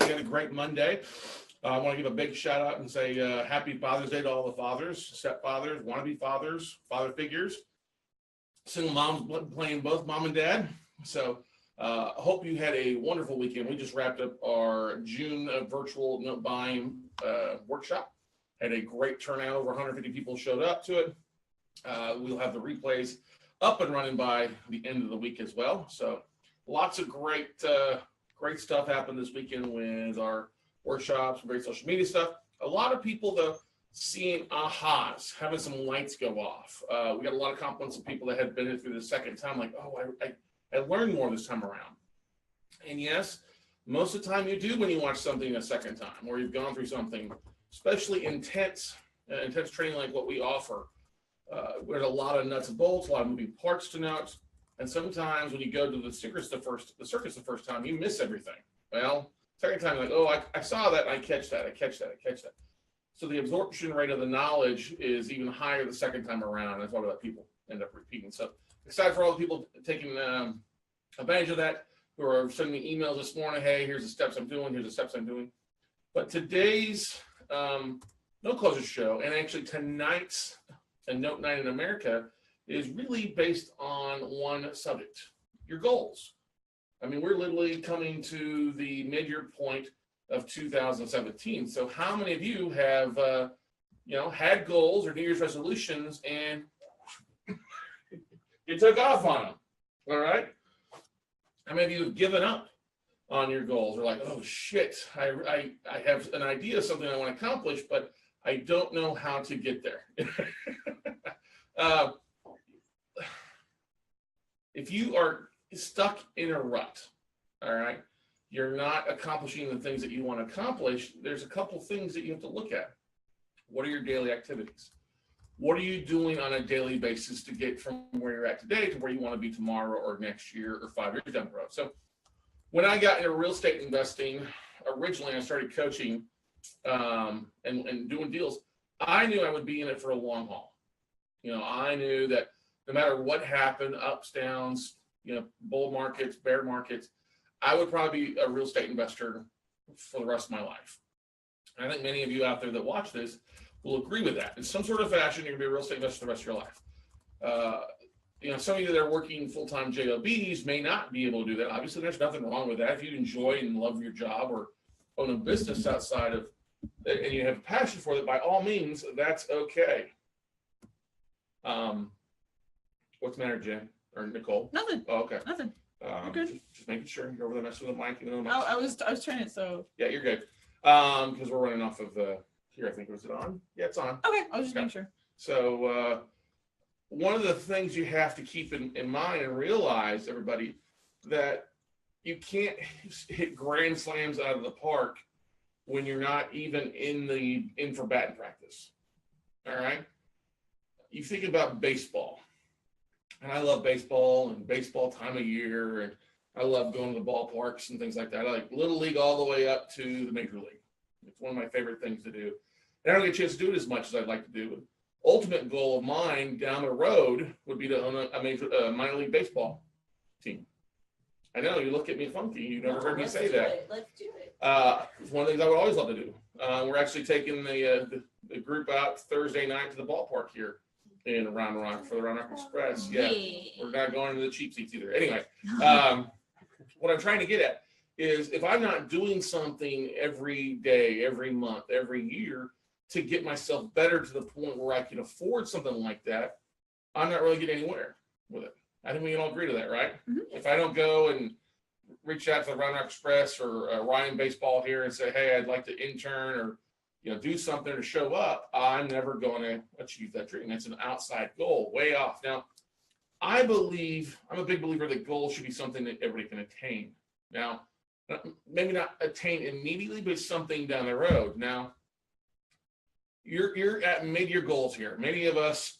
you had a great Monday. I want to give a big shout out and say happy Father's Day to all the fathers, stepfathers, wannabe fathers, father figures, single moms playing both mom and dad. So I hope you had a wonderful weekend. We just wrapped up our June virtual note buying workshop. Had a great turnout. Over 150 people showed up to it. We'll have the replays up and running by the end of the week as well. So lots of great stuff happened this weekend with our workshops, great social media stuff. A lot of people, though, seeing ahas, having some lights go off. We got a lot of compliments of people that had been through the second time, like, oh, I learned more this time around. And yes, most of the time you do when you watch something a second time, or you've gone through something, especially intense training like what we offer. There's a lot of nuts and bolts, a lot of moving parts to note. And sometimes when you go to the circus the first time, you miss everything. Well, second time, like, oh, I saw that, and I catch that. So the absorption rate of the knowledge is even higher the second time around. That's why a lot of people end up repeating. So excited for all the people taking advantage of that, who are sending me emails this morning. Hey, here's the steps I'm doing. Here's the steps I'm doing. But today's No Closure show, and actually tonight's Note Night in America, is really based on one subject: your goals. I mean, we're literally coming to the mid-year point of 2017. So how many of you have, had goals or New Year's resolutions and you took off on them? All right. How many of you have given up on your goals? Or like, oh shit, I have an idea of something I want to accomplish, but I don't know how to get there. If you are stuck in a rut, all right, you're not accomplishing the things that you want to accomplish, there's a couple things that you have to look at. What are your daily activities? What are you doing on a daily basis to get from where you're at today to where you want to be tomorrow or next year or 5 years down the road? So when I got into real estate investing, originally I started coaching and doing deals. I knew I would be in it for a long haul. I knew that no matter what happened, ups, downs, bull markets, bear markets, I would probably be a real estate investor for the rest of my life. And I think many of you out there that watch this will agree with that. In some sort of fashion, you're going to be a real estate investor for the rest of your life. Some of you that are working full-time JOBs may not be able to do that. Obviously, there's nothing wrong with that. If you enjoy and love your job or own a business outside of, and you have a passion for it, by all means, that's okay. What's the matter, Jen or Nicole? Nothing. Oh, okay. Nothing. You're good. Just making sure you're over there messing with the mic. I was trying it, so. Yeah, you're good. Because we're running off of here. I think, was it on? Yeah, it's on. Okay, I was just making sure. So one of the things you have to keep in mind and realize, everybody, that you can't hit grand slams out of the park when you're not even in for batting practice. All right. You think about baseball, and I love baseball and baseball time of year, and I love going to the ballparks and things like that. I like Little League all the way up to the Major League. It's one of my favorite things to do. And I don't get a chance to do it as much as I'd like to do. Ultimate goal of mine down the road would be to own a minor league baseball team. I know you look at me funky. You never heard me say that. Let's do it. It's one of the things I would always love to do. We're actually taking the group out Thursday night to the ballpark here in Round Rock for the Round Rock Express. Yeah, we're not going to the cheap seats either. Anyway, what I'm trying to get at is, if I'm not doing something every day, every month, every year to get myself better to the point where I can afford something like that, I'm not really getting anywhere with it. I think we can all agree to that, right? Mm-hmm. If I don't go and reach out to the Round Rock Express or Ryan Baseball here and say, hey, I'd like to intern or do something to show up, I'm never going to achieve that dream. That's an outside goal, way off. Now, I'm a big believer that goals should be something that everybody can attain. Now, maybe not attain immediately, but something down the road. Now, you're at mid-year goals here. Many of us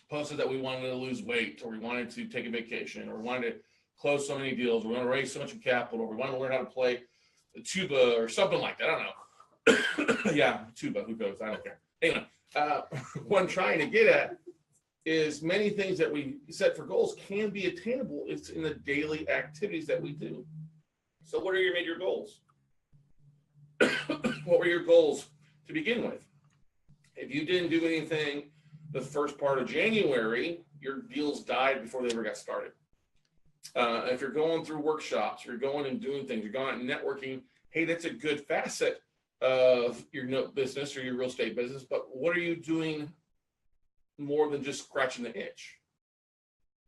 posted that we wanted to lose weight, or we wanted to take a vacation, or we wanted to close so many deals, or we want to raise so much capital, or we want to learn how to play the tuba or something like that. I don't know. Yeah, tuba, who goes? I don't care. Anyway, what I'm trying to get at is many things that we set for goals can be attainable. It's in the daily activities that we do. So what are your major goals? what were your goals to begin with? If you didn't do anything the first part of January, your deals died before they ever got started. If you're going through workshops, you're going and doing things, you're going out and networking, hey, that's a good facet of your business or your real estate business, but what are you doing more than just scratching the itch?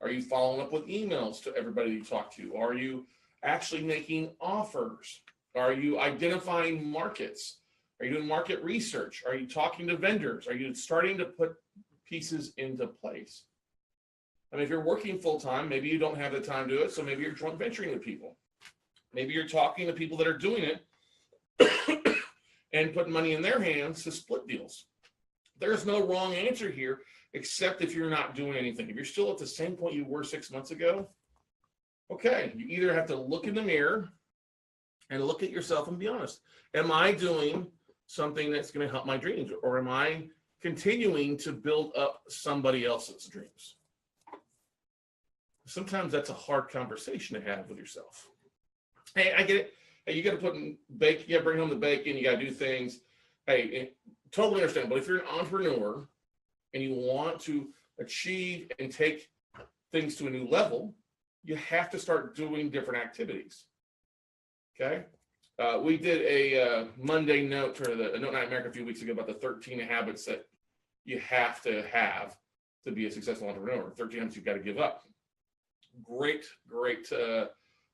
Are you following up with emails to everybody you talk to? Are you actually making offers? Are you identifying markets? Are you doing market research? Are you talking to vendors? Are you starting to put pieces into place? I mean, if you're working full time, maybe you don't have the time to do it. So maybe you're joint venturing with people. Maybe you're talking to people that are doing it and putting money in their hands to split deals. There's no wrong answer here, except if you're not doing anything. If you're still at the same point you were 6 months ago, okay, you either have to look in the mirror and look at yourself and be honest. Am I doing something that's going to help my dreams, or am I continuing to build up somebody else's dreams? Sometimes that's a hard conversation to have with yourself. Hey, I get it. Hey, you got to put in bacon, you got to bring home the bacon, you got to do things. Hey, totally understand. But if you're an entrepreneur and you want to achieve and take things to a new level, you have to start doing different activities. Okay. We did a Monday note or the Note Night America a few weeks ago about the 13 habits that you have to be a successful entrepreneur. 13 habits you've got to give up. Great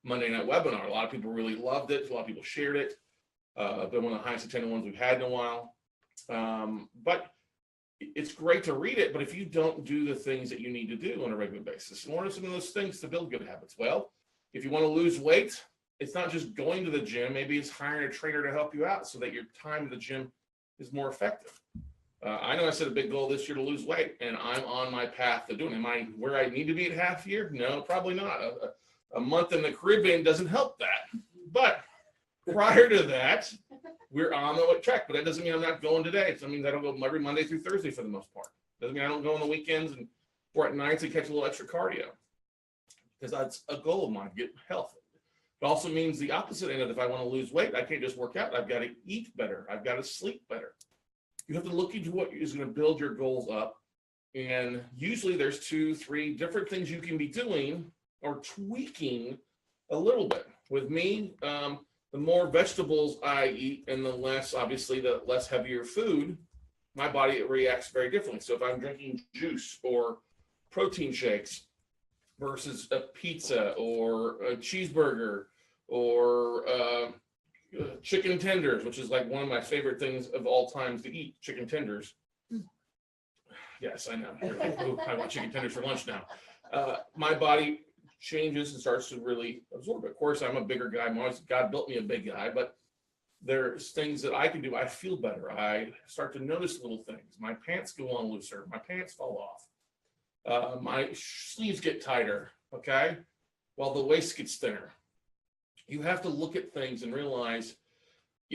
Monday night webinar. A lot of people really loved it. A lot of people shared it. Been one of the highest attended ones we've had in a while. But it's great to read it, but if you don't do the things that you need to do on a regular basis, what are some of those things to build good habits? Well, if you want to lose weight, it's not just going to the gym. Maybe it's hiring a trainer to help you out so that your time at the gym is more effective. I know I set a big goal this year to lose weight, and I'm on my path to doing it. Am I where I need to be at half year? No, probably not. A month in the Caribbean doesn't help that. But prior to that, we're on the track. But that doesn't mean I'm not going today. So that means I don't go every Monday through Thursday for the most part. Doesn't mean I don't go on the weekends or at nights and catch a little extra cardio. Because that's a goal of mine, to get healthy. It also means the opposite end of if I want to lose weight, I can't just work out. I've got to eat better. I've got to sleep better. You have to look into what is going to build your goals up. And usually there's 2-3 different things you can be doing or tweaking a little bit. With me, the more vegetables I eat and the less heavier food, my body reacts very differently. So if I'm drinking juice or protein shakes versus a pizza or a cheeseburger or chicken tenders, which is like one of my favorite things of all times to eat, chicken tenders. Yes, I know. You're like, oh, I want chicken tenders for lunch now. My body changes and starts to really absorb it. Of course, I'm a bigger guy. God built me a big guy, but there's things that I can do. I feel better. I start to notice little things. My pants go on looser. My pants fall off. My sleeves get tighter, okay? While the waist gets thinner. You have to look at things and realize,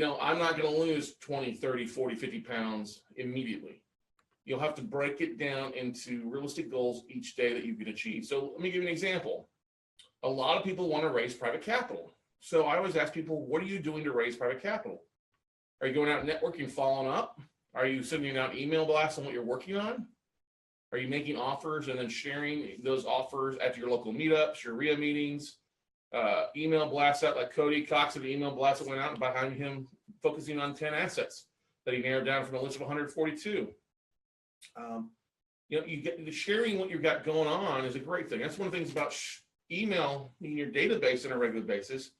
I'm not going to lose 20, 30, 40, 50 pounds immediately. You'll have to break it down into realistic goals each day that you can achieve. So let me give you an example. A lot of people want to raise private capital. So I always ask people, what are you doing to raise private capital? Are you going out networking, following up? Are you sending out email blasts on what you're working on? Are you making offers and then sharing those offers at your local meetups, your RIA meetings, email blasts out like Cody Cox did an email blast that went out behind him focusing on 10 assets that he narrowed down from a list of 142. You get sharing what you've got going on is a great thing. That's one of the things about email in your database on a regular basis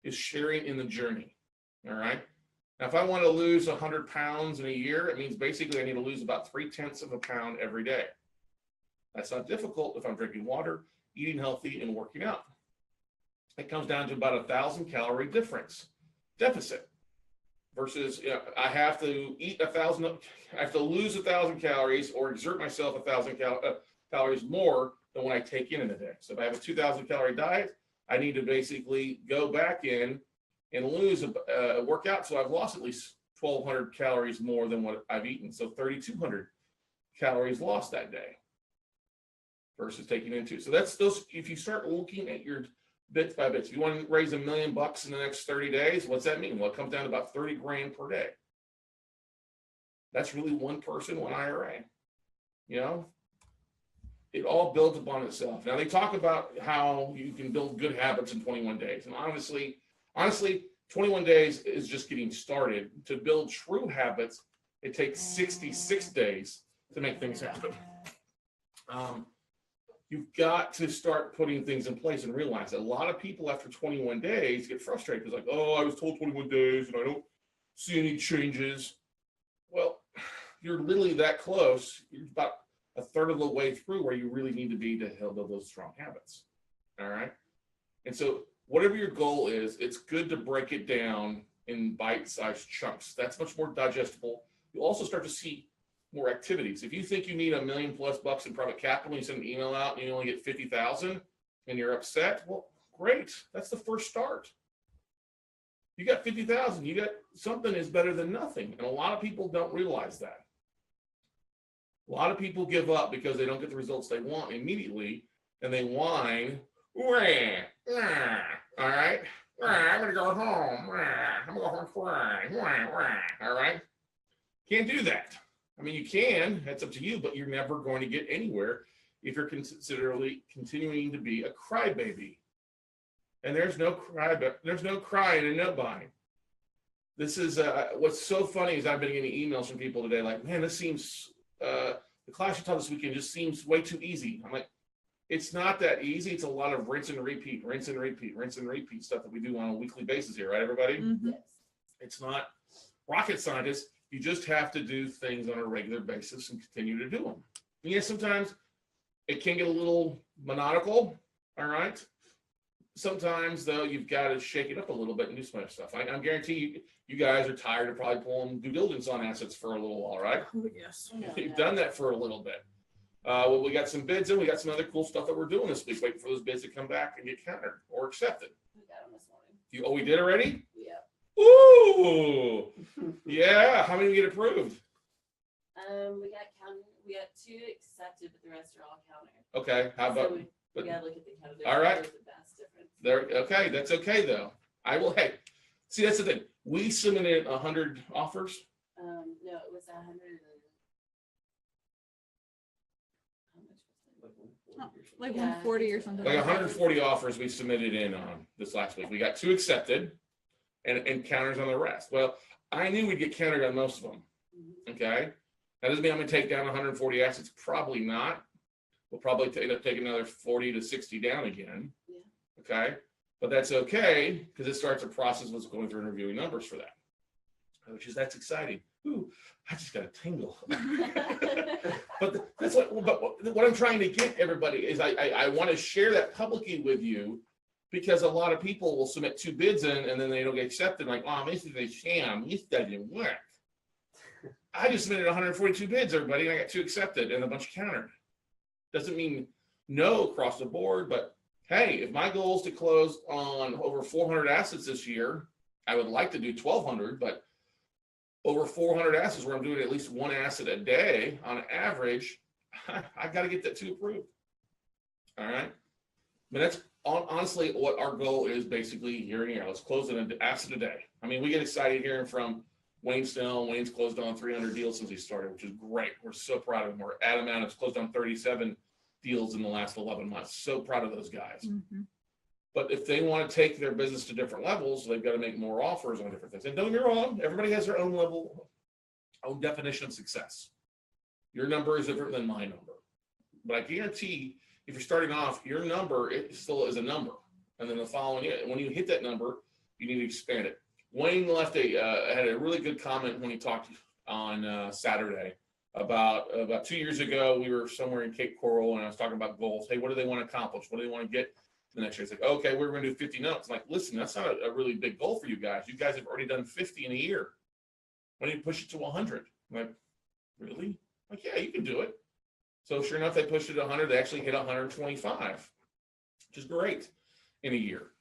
is sharing in the journey. All right. Now, if I want to lose 100 pounds in a year, it means basically I need to lose about 0.3 of a pound every day. That's not difficult if I'm drinking water, eating healthy, and working out. It comes down to about 1,000 calorie deficit versus I have to eat 1,000, I have to lose 1,000 calories or exert myself 1,000 calories more than what I take in a day. So if I have a 2,000 calorie diet, I need to basically go back in and lose a workout. So I've lost at least 1,200 calories more than what I've eaten. So 3,200 calories lost that day versus taking in 2. So that's those. If you start looking at your bits by bits. If you want to raise $1 million in the next 30 days, what's that mean? Well, it comes down to about 30 grand per day. That's really one person, one IRA. You know, it all builds upon itself. Now they talk about how you can build good habits in 21 days. And honestly, 21 days is just getting started. To build true habits, it takes 66 days to make things happen. You've got to start putting things in place and realize that a lot of people after 21 days get frustrated because like, oh, I was told 21 days and I don't see any changes. Well, you're literally that close. You're about a third of the way through where you really need to be to build those strong habits. All right. And so whatever your goal is, it's good to break it down in bite-sized chunks. That's much more digestible. You'll also start to see more activities. If you think you need $1 million+ in private capital, and you send an email out and you only get 50,000 and you're upset, well, great. That's the first start. You got 50,000, you got something is better than nothing. And a lot of people don't realize that. A lot of people give up because they don't get the results they want immediately and they whine, wah, wah, all right? Wah, I'm gonna go home. Wah, I'm gonna go home and cry. Wah, wah, all right? Can't do that. I mean, you can, that's up to you, but you're never going to get anywhere if you're continuing to be a crybaby. And there's no crying and no buying. This is what's so funny is I've been getting emails from people today like, man, this seems, the class you taught this weekend just seems way too easy. I'm like, it's not that easy. It's a lot of rinse and repeat stuff that we do on a weekly basis here, right, everybody? Mm-hmm. Yes. It's not rocket scientists. You just have to do things on a regular basis and continue to do them. And yes, sometimes it can get a little monodical, all right? Sometimes, though, you've got to shake it up a little bit and do some other stuff. I guarantee you guys are tired of probably pulling due diligence on assets for a little while, right? Oh, yes. You've done that for a little bit. Well, we got some bids in. We got some other cool stuff that we're doing this week, waiting for those bids to come back and get countered or accepted. We got them this morning. We did already? Yeah. Ooh, yeah. How many we get approved? We got 2 accepted, but the rest are all counted. Okay, how about? So we gotta look at the counter. All right. There's a vast difference. There, okay, that's okay though. I will. Hey, see, that's the thing. We submitted 100 offers. No, it was 100. How much was it? Like Yeah, 140 or something. Like 140 offers we submitted in on this last week. We got 2 accepted, and counters on the rest. Well, I knew we'd get countered on most of them. Mhm. Okay, that doesn't mean I'm going to take down 140 assets. Probably not. We'll probably end up taking another 40 to 60 down again. Yeah. Okay, but that's okay because it starts a process of going through and reviewing numbers for that, that's exciting. Ooh, I just got a tingle. But that's what I'm trying to get everybody is I want to share that publicly with you because a lot of people will submit 2 bids in and then they don't get accepted. Like, oh, this is a sham. This doesn't work. I just submitted 142 bids, everybody, and I got 2 accepted and a bunch countered. Doesn't mean no across the board, but hey, if my goal is to close on over 400 assets this year, I would like to do 1,200, but over 400 assets where I'm doing at least 1 asset a day on average, I got to get that 2 approved. All right. But that's honestly what our goal is basically here and here. Let's close an asset a day. I mean, we get excited hearing from Wayne Snell. Wayne's closed on 300 deals since he started, which is great. We're so proud of him. We're Adam Adams closed on 37 deals in the last 11 months. So proud of those guys. Mm-hmm. But if they want to take their business to different levels, they've got to make more offers on different things. And don't get me wrong, everybody has their own level, own definition of success. Your number is different than my number. But I guarantee if you're starting off, your number it still is a number. And then the following year, when you hit that number, you need to expand it. Wayne left had a really good comment when he talked on Saturday about 2 years ago. We were somewhere in Cape Coral and I was talking about goals. Hey, what do they want to accomplish? What do they want to get the next year? It's like, okay, we're going to do 50 notes. I'm like, listen, that's not a really big goal for you guys. You guys have already done 50 in a year. Why don't you push it to 100? I'm like, really? I'm like, yeah, you can do it. So sure enough, they pushed it to 100. They actually hit 125, which is great in a year.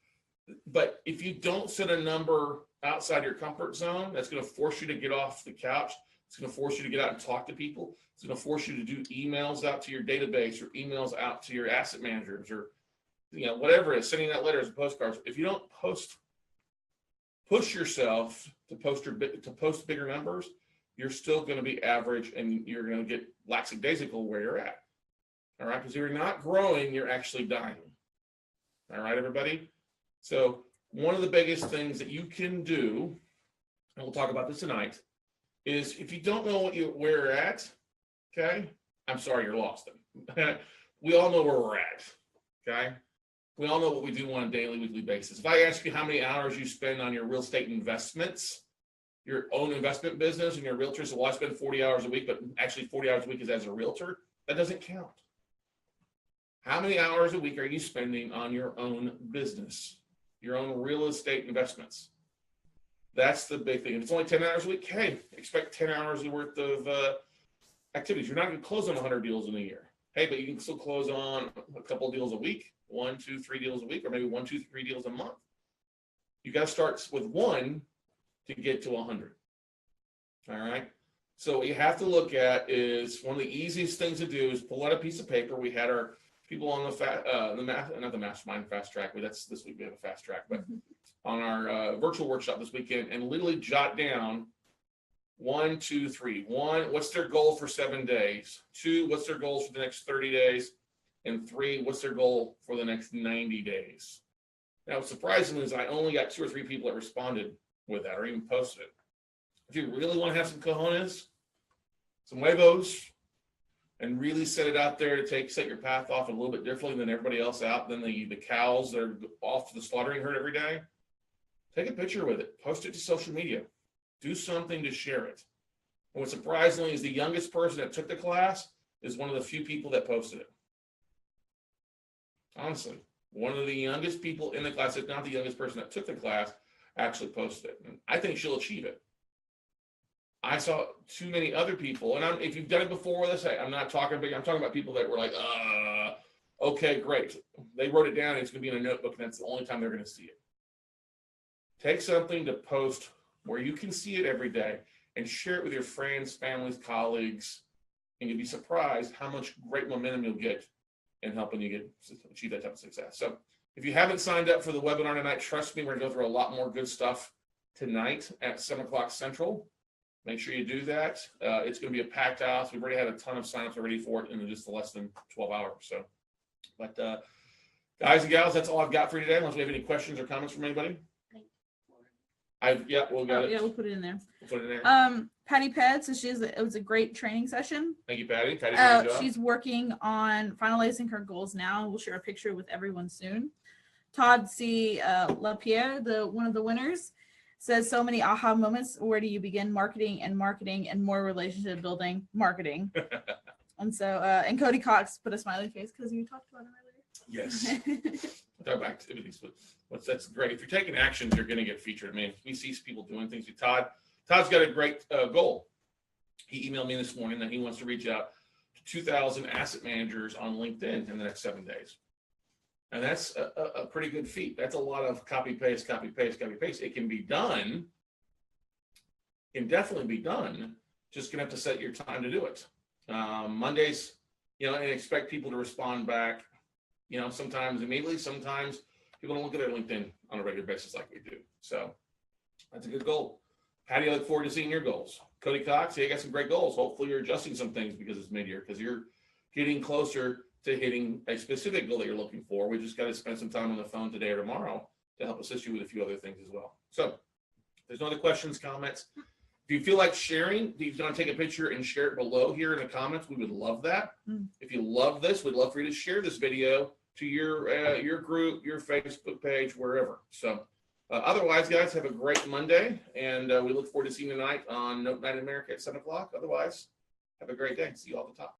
But if you don't set a number outside your comfort zone, that's going to force you to get off the couch. It's going to force you to get out and talk to people. It's going to force you to do emails out to your database or emails out to your asset managers or whatever it is, sending out letters and postcards. If you don't push yourself to post bigger numbers, you're still going to be average and you're going to get lackadaisical where you're at. All right. Because if you're not growing, you're actually dying. All right, everybody. So one of the biggest things that you can do, and we'll talk about this tonight, is if you don't know where you're at, okay, I'm sorry, you're lost. We all know where we're at. Okay. We all know what we do on a daily, weekly basis. If I ask you how many hours you spend on your real estate investments, your own investment business, and your realtor says, well, I spend 40 hours a week, but actually 40 hours a week is as a realtor, that doesn't count. How many hours a week are you spending on your own business, your own real estate investments? That's the big thing. If it's only 10 hours a week, hey, expect 10 hours worth of activities. You're not going to close on 100 deals in a year. Hey, but you can still close on a couple of deals a week. 1, 2, 3 deals a week, or maybe 1, 2, 3 deals a month. You got to start with 1 to get to 100. All right. So what you have to look at is one of the easiest things to do is pull out a piece of paper. We had our people on not the mastermind fast track, but that's this week we have a fast track, but on our virtual workshop this weekend, and literally jot down 1, 2, 3. 1, what's their goal for 7 days? 2, what's their goals for the next 30 days? And 3, what's their goal for the next 90 days? Now, surprisingly, is I only got 2 or 3 people that responded with that or even posted it. If you really want to have some cojones, some huevos, and really set it out there to set your path off a little bit differently than everybody else out, than the cows that are off to the slaughtering herd every day, take a picture with it, post it to social media, do something to share it. And what surprisingly is the youngest person that took the class is one of the few people that posted it. Honestly, one of the youngest people in the class, if not the youngest person that took the class, actually posted it. And I think she'll achieve it. I saw too many other people, and if you've done it before with us, I'm not talking big. I'm talking about people that were like, okay, great. They wrote it down. And it's going to be in a notebook, and that's the only time they're going to see it. Take something to post where you can see it every day and share it with your friends, families, colleagues, and you'll be surprised how much great momentum you'll get in helping you achieve that type of success. So if you haven't signed up for the webinar tonight, trust me, we're going to go through a lot more good stuff tonight at 7 o'clock Central. Make sure you do that. It's going to be a packed house. We've already had a ton of signups already for it in just less than 12 hours. So, but guys and gals, that's all I've got for you today. Unless we have any questions or comments from anybody. We'll put it in there. We'll put it in there. Patty Ped says it was a great training session. Thank you, Patty. Patty did a good job. She's working on finalizing her goals now. We'll share a picture with everyone soon. Todd C. LaPierre, one of the winners, says so many aha moments. Where do you begin? Marketing and more relationship building marketing. And so, and Cody Cox put a smiley face because you talked about it earlier. Yes. Talk about activities. That's great. If you're taking actions, you're going to get featured. I mean, we see people doing things with Todd. Todd's got a great goal. He emailed me this morning that he wants to reach out to 2,000 asset managers on LinkedIn in the next 7 days. And that's a pretty good feat. That's a lot of copy, paste, copy, paste, copy, paste. It can be done. It can definitely be done. Just going to have to set your time to do it. Mondays, and expect people to respond back, sometimes immediately, sometimes people don't look at their LinkedIn on a regular basis like we do. So that's a good goal. Patty, I look forward to seeing your goals. Cody Cox, you got some great goals. Hopefully you're adjusting some things because it's mid-year, because you're getting closer to hitting a specific goal that you're looking for. We just got to spend some time on the phone today or tomorrow to help assist you with a few other things as well. So if there's no other questions, comments. If you feel like sharing, if you want to take a picture and share it below here in the comments, we would love that. If you love this, we'd love for you to share this video to your group, your Facebook page, wherever. So otherwise, guys, have a great Monday, and we look forward to seeing you tonight on Note Night in America at 7 o'clock. Otherwise, have a great day. See you all at the top.